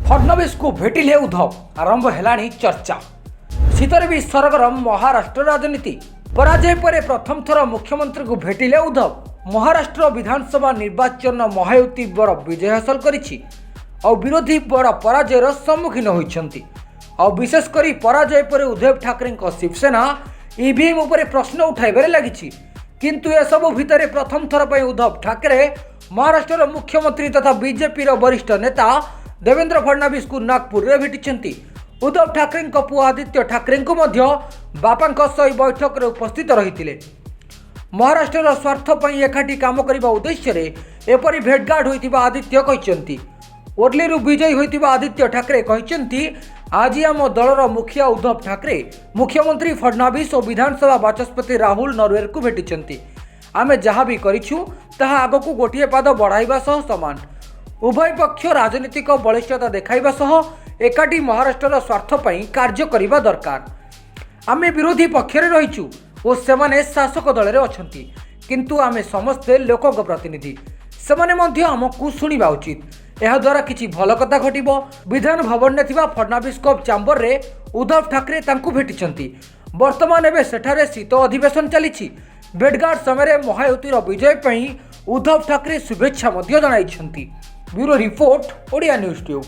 फडणवीस को भेटिले उद्धव आरंभ हेलाणी चर्चा। शीतरे भी सरगरम महाराष्ट्र राजनीति। पराजय पर प्रथम थर मुख्यमंत्री को भेटिले उद्धव। महाराष्ट्र विधानसभा निर्वाचन महायुति बड़ विजय हासिल करिछि और विरोधी बड़ पराजयर सम्मुखीन होइछन्ति। और विशेषकर पराजय पर उद्धव ठाकरे शिवसेना ईवीएम उपर प्रश्न उठाइबारे लागिछि। किंतु ए सब भितर प्रथम थर पर उद्धव ठाकरे महाराष्ट्र मुख्यमंत्री तथा बीजेपी वरिष्ठ नेता देवेंद्र फडणवीस को नागपुर में भेटिछन्ति। उद्धव ठाकरे पुओ आदित्य ठाकरे बापा सहित बैठक में उपस्थित रही। महाराष्ट्र स्वार्थ पर एकाठी काम करने उद्देश्य एपरी भेटघाट होता आदित्य कहते। ओर्लीरू विजयी होता आदित्य ठाकरे कहते आज आम दलर मुखिया उद्धव ठाकरे मुख्यमंत्री फडणवीस और विधानसभा बाचस्पति राहुल नरवेर को भेटिछन्ति। आमे जहाँ भी करिछु ताहा आगकू गोटिए पाद बढ़ाइबा सह समान। उभय पक्ष राजनीतिक बलिष्ठता देखाइबा सह एकाठी महाराष्ट्र स्वार्थ पई कार्य करिबा दरकार। आमे विरोधी पक्षरे रहिछु और सेमाने शासक दलरे अछंती, किंतु आमे समस्ते लोकक प्रतिनिधि, सेमाने मध्य आमकू सुनिबा उचित। एहा द्वारा किछि भल कथा घटिबो। विधान भवन ने थिबा फडणवीस कप चैम्बर रे उद्धव ठाकरे तांकू भेटिछन्ति। वर्तमान एबे सेठारे शीत अधिवेशन चलिछि। भेटघाट समय महायुतिर विजय पई उद्धव ठाकरे शुभेच्छा मध्य जणाइछन्ति। Bureau report Odia news tube.